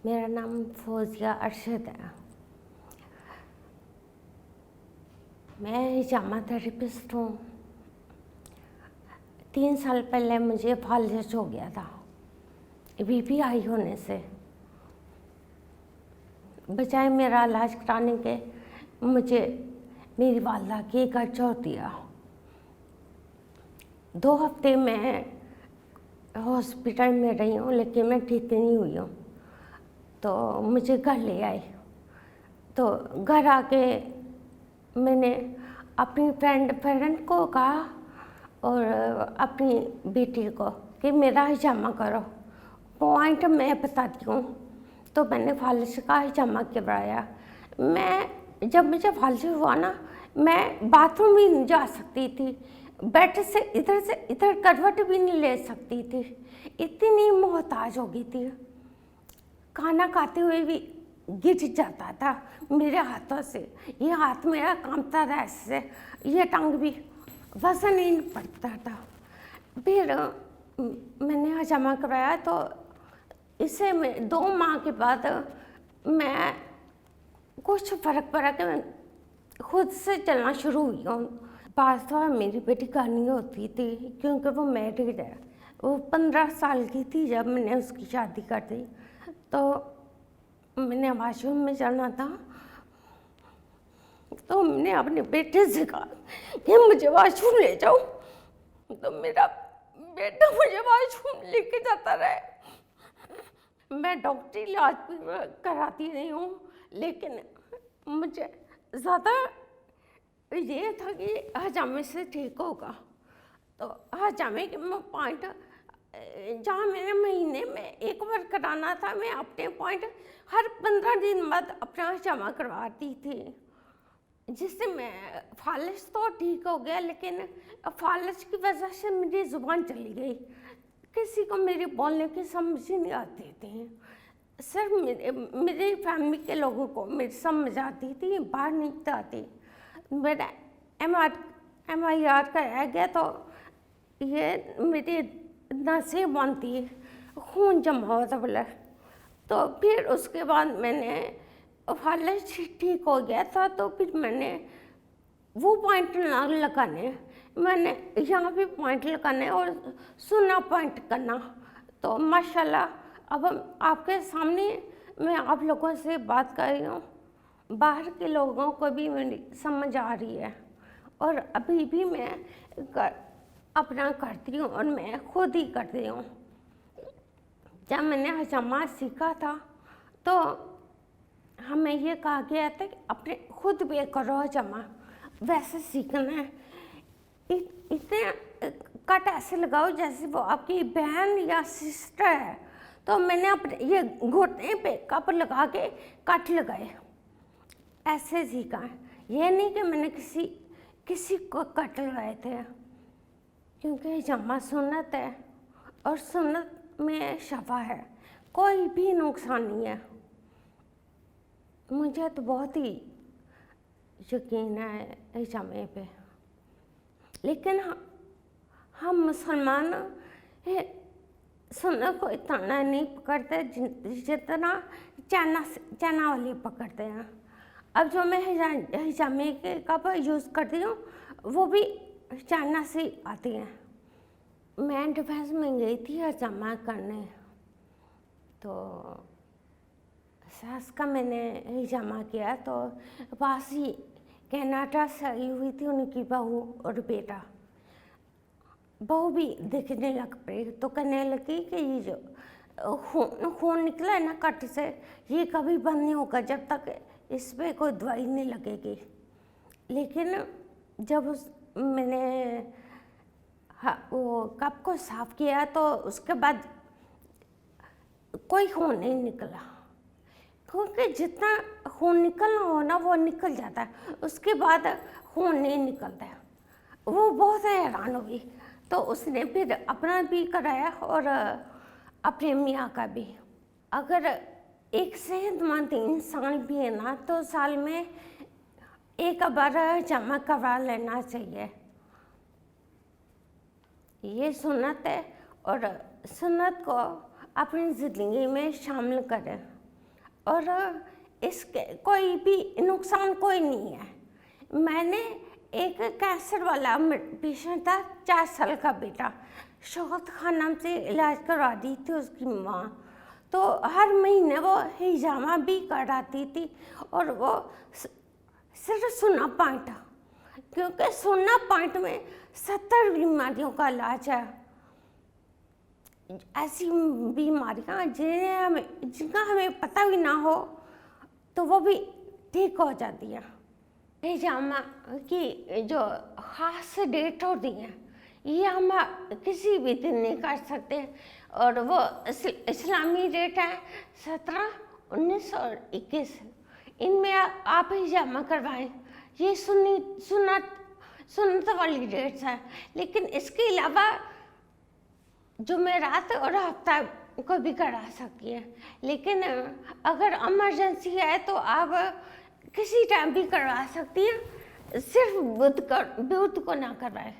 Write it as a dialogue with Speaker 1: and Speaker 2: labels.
Speaker 1: मेरा नाम फौजिया अरशद है। मैं हिजामा थेरेपिस्ट हूँ। 3 साल पहले मुझे फालिज हो गया था बीपीआई होने से। बजाय मेरा इलाज कराने के मुझे मेरी वालदा की खर्चा हो दिया। 2 हफ्ते मैं हॉस्पिटल में रही हूँ लेकिन मैं ठीक नहीं हुई हूँ। तो मुझे घर ले आए। तो घर आके मैंने अपनी फ्रेंड को कहा और अपनी बेटी को कि मेरा हिजामा करो। पॉइंट मैं बताती हूँ। तो मैंने फालिज का हिजामा करवाया। जब मुझे फालिज हुआ ना, मैं बाथरूम भी नहीं जा सकती थी, बेड से इधर करवट भी नहीं ले सकती थी, इतनी मोहताज हो गई थी। खाना खाते हुए भी गिर जाता था मेरे हाथों से। ये हाथ मेरा कांपता था ऐसे, ये टांग भी वजन ही नहीं पड़ता था। फिर मैंने हिजामा करवाया तो इससे 2 माह के बाद मैं कुछ फ़र्क पड़ा कि मैं खुद से चलना शुरू हुई हूँ। पास तो मेरी बेटी करनी होती थी क्योंकि वो मैरिड है। वो 15 साल की थी जब मैंने उसकी शादी कर दी। तो मैंने वॉशरूम में जाना था तो मैंने अपने बेटे से कहा कि मुझे वॉशरूम ले जाओ। तो मेरा बेटा मुझे वॉशरूम लेके जाता रहा। मैं डॉक्टरी इलाज भी कराती रही हूँ लेकिन मुझे ज़्यादा ये था कि हजामे से ठीक होगा। तो हजामे के पॉइंट जहाँ मैंने महीने में 1 बार कराना था, मैं अपने पॉइंट हर 15 दिन बाद अपना हिजामा करवाती थी, जिससे मैं फालिज तो ठीक हो गया लेकिन फालिज की वजह से मेरी ज़ुबान चली गई। किसी को मेरे बोलने की समझ ही नहीं आती थी। सिर्फ मेरी फैमिली के लोगों को मेरी समझ आती थी, बाहर नहीं आती। मेरा MRI कराया गया तो ये मेरी नसें बंद थी, खून जमा हुआ था ब्लड। तो फिर उसके बाद मैंने फालिज ठीक हो गया था तो फिर मैंने वो पॉइंट ना लगाने, मैंने यहाँ भी पॉइंट लगाने और सुना पॉइंट करना। तो माशाल्लाह अब आपके सामने मैं आप लोगों से बात कर रही हूँ। बाहर के लोगों को भी मेरी समझ आ रही है और अभी भी मैं अपना करती हूँ और मैं खुद ही करती हूँ। जब मैंने हिजामा सीखा था तो हमें ये कहा गया था कि अपने खुद पे करो हिजामा, वैसे सीखना है। इतने कट ऐसे लगाओ जैसे वो आपकी बहन या सिस्टर है। तो मैंने अपने ये घुटने पे कप लगा के कट लगाए, ऐसे सीखा। ये नहीं कि मैंने किसी को कट लगाए थे, क्योंकि हिजामा सुन्नत है और सुन्नत में शफा है, कोई भी नुकसान नहीं है। मुझे तो बहुत ही यकीन है हिजामे पे। लेकिन हम मुसलमान सुन्नत को इतना नहीं पकड़ते जितना चाइना वाले पकड़ते हैं। अब जो मैं हिजामे के कप यूज़ करती हूँ वो भी चाइना से आती हैं। मैं डिफेंस में गई थी हिजामा करने, तो सास का मैंने हिजामा किया तो पास ही कनाडा से आई हुई थी उनकी बहू और बेटा। बहू भी देखने लग पड़ी तो कहने लगी कि ये जो खून निकला है ना कट से, ये कभी बंद नहीं होगा जब तक इस पर कोई दवाई नहीं लगेगी। लेकिन जब मैंने वो कप को साफ़ किया तो उसके बाद कोई खून नहीं निकला, क्योंकि जितना खून निकलना हो ना वो निकल जाता है, उसके बाद खून नहीं निकलता है। वो बहुत हैरान हुई तो उसने फिर अपना भी कराया और अपने मियाँ का भी। अगर एक सेहतमंद इंसान भी है ना तो साल में 1 बार जमा करवा लेना चाहिए। ये सुन्नत है और सुन्नत को अपनी ज़िंदगी में शामिल करें। और इसके कोई भी नुकसान कोई नहीं है। मैंने एक कैंसर वाला पेशेंट था, 4 साल का बेटा, शौकत खाना से इलाज करवा दी थी उसकी माँ। तो हर महीने वो हिजामा भी कराती थी और वो सिर्फ सुन्ना पॉइंट, क्योंकि सुन्ना पॉइंट में 70 बीमारियों का इलाज है। ऐसी बीमारियाँ जिनका हमें पता भी ना हो तो वो भी ठीक हो जाती है। हिजामा की जो ख़ास डेट होती है ये हम किसी भी दिन नहीं कर सकते, और वो इस्लामी डेट है 17, 19 और 21। इनमें आप हिजामा करवाएं। ये सुन्नत वाली डेट्स हैं। लेकिन इसके अलावा जुमेरात और हफ्ता को भी करा सकती है। लेकिन अगर इमरजेंसी है तो आप किसी टाइम भी करवा सकती हैं, सिर्फ बुध को ना करवाएं।